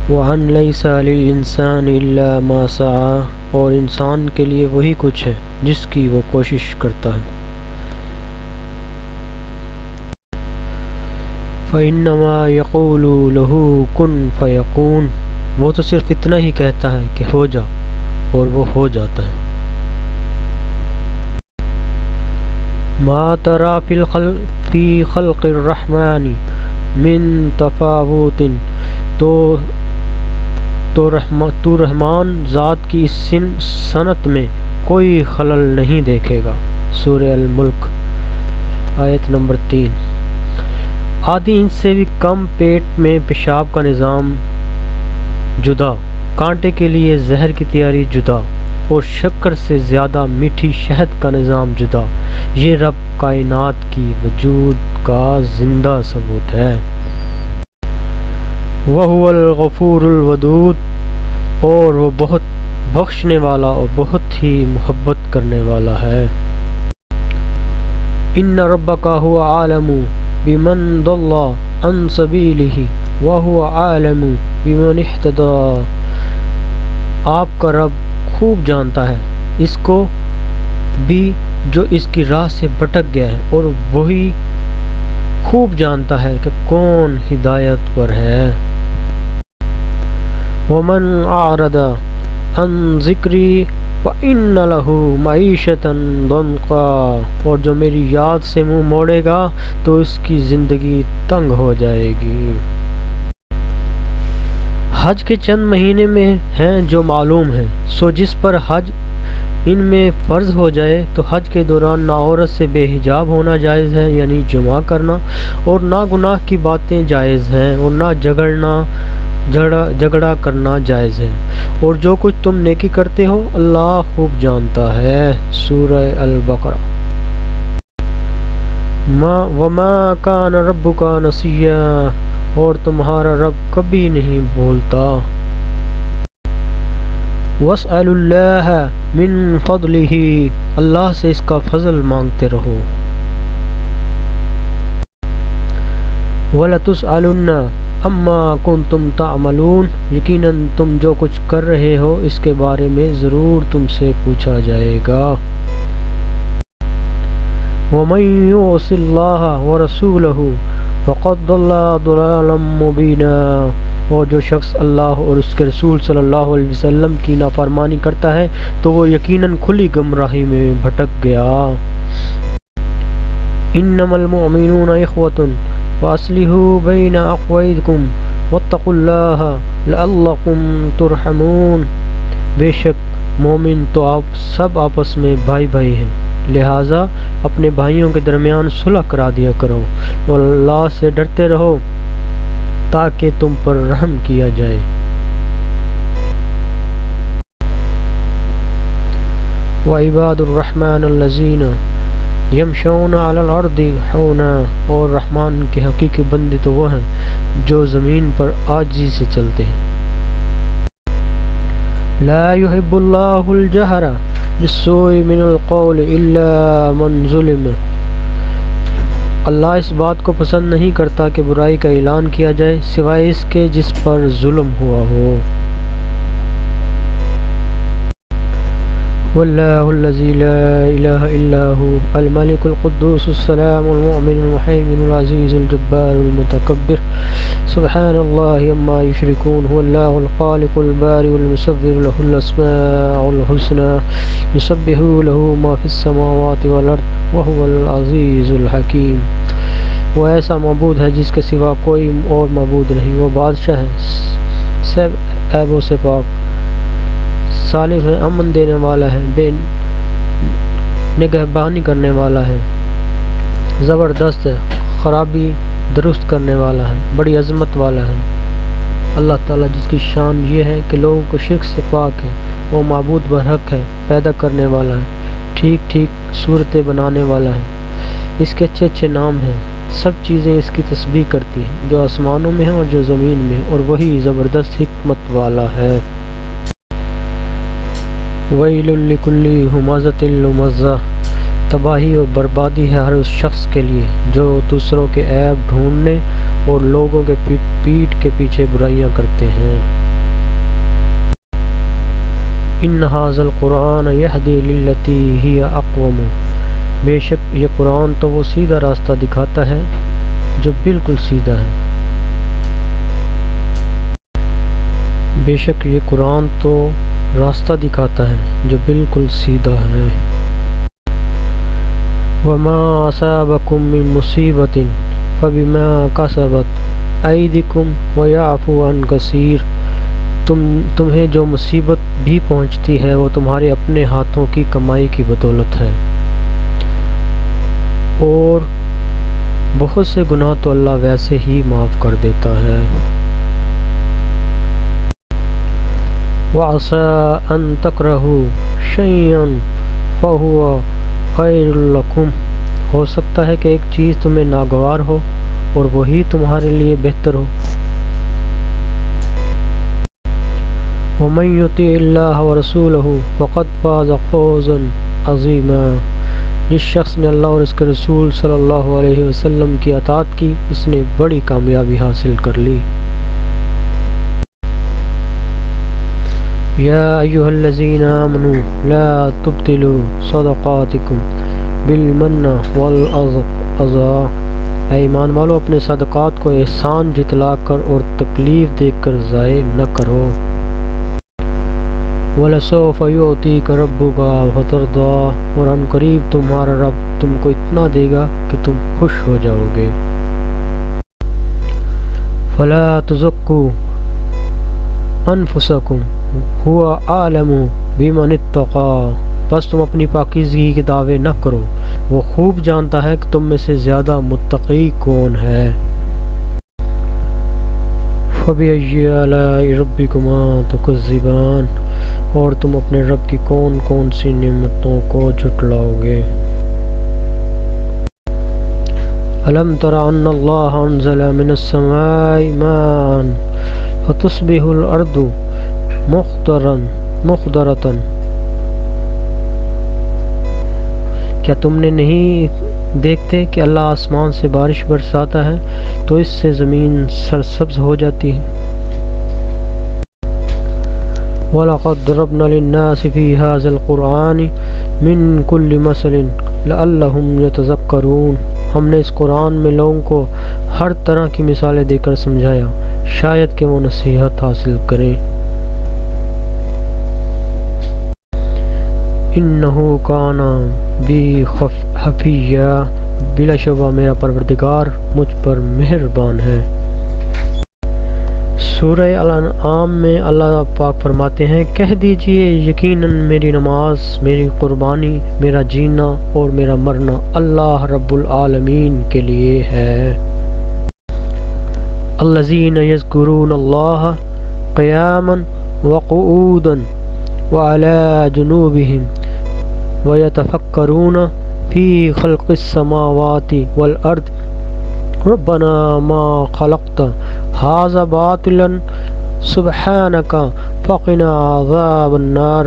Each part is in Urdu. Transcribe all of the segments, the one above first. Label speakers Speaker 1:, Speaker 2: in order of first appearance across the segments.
Speaker 1: وَأَنْ لَيْسَ لِلْإِنسَانِ إِلَّا مَا سَعَى، اور انسان کے لیے وہی کچھ ہے جس کی وہ کوشش کرتا ہے۔ فَإِنَّمَا يَقُولُ لَهُ كُن فَيَكُونُ، وہ تو صرف اتنا ہی کہتا ہے کہ ہو جا، اور وہ ہو جاتا ہے۔ مَا تَرَى فِي خَلْقِ الرَّحْمَنِ مِن تَفَاوُتٍ، تو رحمان ذات کی اس صنعت میں کوئی خلل نہیں دیکھے گا۔ سورہ الملک آیت نمبر 3۔ آدھی انچ سے بھی کم پیٹ میں پیشاب کا نظام جدا، کانٹے کے لیے زہر کی تیاری جدا، اور شکر سے زیادہ میٹھی شہد کا نظام جدا، یہ رب کائنات کی وجود کا زندہ ثبوت ہے۔ وَهُوَ الْغَفُورُ الْوَدُودُ، اور وہ بہت بخشنے والا اور بہت ہی محبت کرنے والا ہے۔ إِنَّ رَبَّكَ هُوَ أَعْلَمُ بِمَنْ ضَلَّ عَنْ سَبِيلِهِ وَهُوَ أَعْلَمُ بِمَنِ اهْتَدَىٰ، آپ کا رب خوب جانتا ہے اس کو بھی جو اس کی راہ سے بھٹک گیا ہے، اور وہی خوب جانتا ہے کہ کون ہدایت پر ہے۔ وَمَنْ أَعْرَضَ عَنْ ذِكْرِي فَإِنَّ لَهُ مَعِيشَةً ضَنْكًا، اور جو میری یاد سے منہ موڑے گا تو اس کی زندگی تنگ ہو جائے گی۔ حج کے چند مہینے میں ہیں جو معلوم ہیں، سو جس پر حج ان میں فرض ہو جائے تو حج کے دوران نہ عورت سے بے حجاب ہونا جائز ہے، یعنی جماع کرنا، اور نہ گناہ کی باتیں جائز ہیں، اور نہ جھگڑا کرنا جائز ہے، اور جو کچھ تم نیکی کرتے ہو اللہ خوب جانتا ہے۔ سورہ البقرہ۔ وَمَا كَانَ رَبُّكَ نَسِيًّا، اور تمہارا رب کبھی نہیں بھولتا۔ وَاسْأَلُوا اللَّهَ مِن فَضْلِهِ، اللہ سے اس کا فضل مانگتے رہو۔ وَلَتُسْأَلُنَّ عَمَّا كُنتُمْ تَعْمَلُونَ، یقیناً تم جو کچھ کر رہے ہو اس کے بارے میں ضرور تم سے پوچھا جائے گا۔ وَمَن يُعْصِ اللَّهَ وَرَسُولَهُ فَقَدْ ضَلَّ ضَلَالًا مُبِينًا، اور جو شخص اللہ اور اس کے رسول صلی اللہ علیہ وسلم کی نافرمانی کرتا ہے تو وہ یقیناً کھلی گمراہی میں بھٹک گیا۔ انما المؤمنون اخوة فاصلحوا بین اخویکم واتقوا اللہ لعلکم ترحمون، بے شک مومن تو آپ سب آپس میں بھائی بھائی ہیں، لہٰذا اپنے بھائیوں کے درمیان صلح کرا دیا کرو، اور اللہ سے ڈرتے رہو تاکہ تم پر رحم کیا جائے۔ وعباد الرحمن الذین یمشون علی الارض حونا، اور رحمان کے حقیقی بندے تو وہ ہیں جو زمین پر عاجزی سے چلتے ہیں۔ لا يحب اللہ الجہر بالسوء من القول الا من ظلم، اللہ اس بات کو پسند نہیں کرتا کہ برائی کا اعلان کیا جائے سوائے اس کے جس پر ظلم ہوا ہو۔ واللہ الذی لا الہ الا هو الملک القدوس السلام المؤمن المحیمن العزیز الجبار المتکبر سبحان اللہ عما یشرکون، هو اللہ الخالق البارئ المصور له الاسماء الحسنى یسبح له ما فی السماوات والارض وهو العزیز الحکیم۔ وہ ایسا معبود ہے جس کے سوا کوئی اور معبود نہیں، وہ بادشاہ ہے سب عیبوں سے پاک، صالح ہے، امن دینے والا ہے، بے نگہبانی کرنے والا ہے، زبردست ہے، خرابی درست کرنے والا ہے، بڑی عظمت والا ہے۔ اللہ تعالیٰ جس کی شان یہ ہے کہ لوگوں کو شرک سے پاک ہے، وہ معبود برحق ہے، پیدا کرنے والا ہے، ٹھیک ٹھیک صورتیں بنانے والا ہے، اس کے اچھے اچھے نام ہیں، سب چیزیں اس کی تسبیح کرتی ہیں، جو آسمانوں میں ہیں اور جو زمین میں، اور وہی زبردست حکمت والا ہے۔ ویل لکل ہمزۃ لمزہ، تباہی اور بربادی ہے ہر اس شخص کے لیے جو دوسروں کے عیب ڈھونڈنے اور لوگوں کے پیٹھ کے پیچھے برائیاں کرتے ہیں۔ ان ھذا القرآن یہدی للتی ہی اقوم، بے شک یہ قرآن تو وہ سیدھا راستہ دکھاتا ہے جو بالکل سیدھا ہے۔ بے شک یہ قرآن تو راستہ دکھاتا ہے جو بالکل سیدھا ہے۔ وما اصابکم من مصیبت فبما کسبت ایدیکم ویعفو عن کثیر، تمہیں جو مصیبت بھی پہنچتی ہے وہ تمہارے اپنے ہاتھوں کی کمائی کی بدولت ہے، اور بہت سے گناہ تو اللہ ویسے ہی معاف کر دیتا ہے۔ وَعَسَىٰ أَن تَكْرَهُوا شَيْئًا فَهُوَ خَيْرٌ لَكُمْ، ہو سکتا ہے کہ ایک چیز تمہیں ناگوار ہو اور وہی تمہارے لیے بہتر ہو۔ وَمَن يُطِعِ اللَّهَ وَرَسُولَهُ فَقَدْ فَازَ فَوْزًا عَظِيمًا، جس شخص نے اللہ اور اس کے رسول صلی اللہ علیہ وسلم کی اطاعت کی اس نے بڑی کامیابی حاصل کر لی۔ یا ایھا الذین آمنوا لا تبطلوا صدقاتکم بالمن والاذى، اے ایمان والو اپنے صدقات کو احسان جتلا کر اور تکلیف دے کر ضائع نہ کرو۔ وَلَسَوْفَ يُعْطِيكَ رَبُّكَ فَتَرْضَىٰ، اور ان قریب تمہارا رب تم کو اتنا دے گا کہ تم خوش ہو جاؤ گے۔ فَلَا تُزَكُّوا أَنفُسَكُمْ هُوَ أَعْلَمُ بِمَنِ اتَّقَىٰ، بس تم اپنی پاکیزگی کے دعوے نہ کرو، وہ خوب جانتا ہے کہ تم میں سے زیادہ متقی کون ہے۔ فَبِأَيِّ آلَاءِ رَبِّكُمَا تُكَذِّبَانِ، اور تم اپنے رب کی کون کون سی نعمتوں کو جھٹلاؤ گے۔ أَلَمْ تَرَ أَنَّ اللَّهَ أَنزَلَ مِنَ السَّمَاءِ مَاءً فَتُصْبِحُ الْأَرْضُ مُخْضَرَّةً، کیا تم نے نہیں دیکھتے کہ اللہ آسمان سے بارش برساتا ہے تو اس سے زمین سرسبز ہو جاتی ہے۔ وَلَقَدْ ضَرَبْنَا لِلنَّاسِ فِي هَذَا الْقُرْآنِ مِنْ كُلِّ مَثَلٍ لَعَلَّهُمْ يَتَذَكَّرُونَ، ہم نے اس قرآن میں لوگوں کو ہر طرح کی مثالیں دے کر سمجھایا شاید کہ وہ نصیحت حاصل کریں۔ اِنَّهُ كَانَ بِي حَفِيًّا، بلا شبہ میرا پروردگار مجھ پر مہربان ہے۔ سورہ الانعام میں اللہ پاک فرماتے ہیں، کہہ دیجئے یقیناً میری نماز، میری قربانی، میرا جینا اور میرا مرنا اللہ رب العالمین کے لیے ہے۔ الذین یذکرون اللہ قیاما وقعودا وعلی جنوبہم ویتفکرون فی خلق السماوات والارض ربنا ما خلقت ھذا باطلا سبحانک فقنا عذاب النار،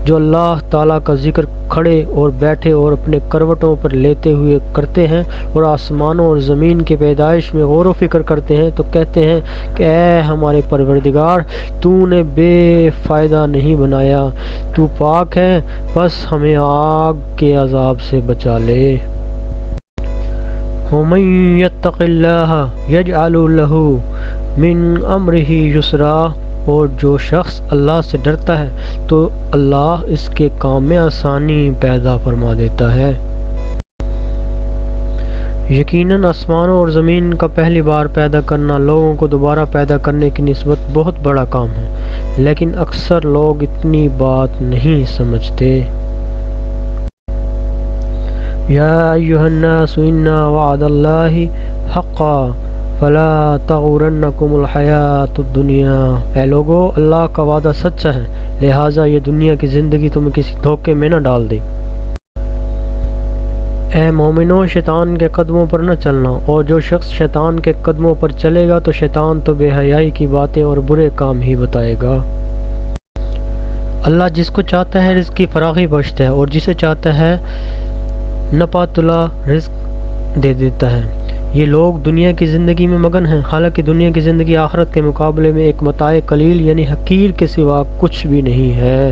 Speaker 1: جو اللہ تعالیٰ کا ذکر کھڑے اور بیٹھے اور اپنے کروٹوں پر لیتے ہوئے کرتے ہیں اور آسمانوں اور زمین کی پیدائش میں غور و فکر کرتے ہیں تو کہتے ہیں کہ اے ہمارے پروردگار، تو نے بے فائدہ نہیں بنایا، تو پاک ہے، بس ہمیں آگ کے عذاب سے بچا لے۔ وَمَن يَتَّقِ اللَّهَ يَجْعَلْ لَهُ مِنْ أَمْرِهِ يُسْرًا، اور جو شخص اللہ سے ڈرتا ہے تو اللہ اس کے کام میں آسانی پیدا فرما دیتا ہے۔ یقیناً آسمانوں اور زمین کا پہلی بار پیدا کرنا لوگوں کو دوبارہ پیدا کرنے کی نسبت بہت بڑا کام ہے، لیکن اکثر لوگ اتنی بات نہیں سمجھتے۔ یا ایھا الناس ان وعد اللہ حقا فلا تغرنکم الحیات الدنیا، اے لوگو اللہ کا وعدہ سچا ہے لہٰذا یہ دنیا کی زندگی تمہیں کسی دھوکے میں نہ ڈال دے۔ اے مومنو، شیطان کے قدموں پر نہ چلنا، اور جو شخص شیطان کے قدموں پر چلے گا تو شیطان تو بے حیائی کی باتیں اور برے کام ہی بتائے گا۔ اللہ جس کو چاہتا ہے رزق کی فراخی بخشتا ہے اور جسے چاہتا ہے نپاتلا رزق دے دیتا ہے۔ یہ لوگ دنیا کی زندگی میں مگن ہیں، حالانکہ دنیا کی زندگی آخرت کے مقابلے میں ایک متاع قلیل یعنی حقیر کے سوا کچھ بھی نہیں ہے۔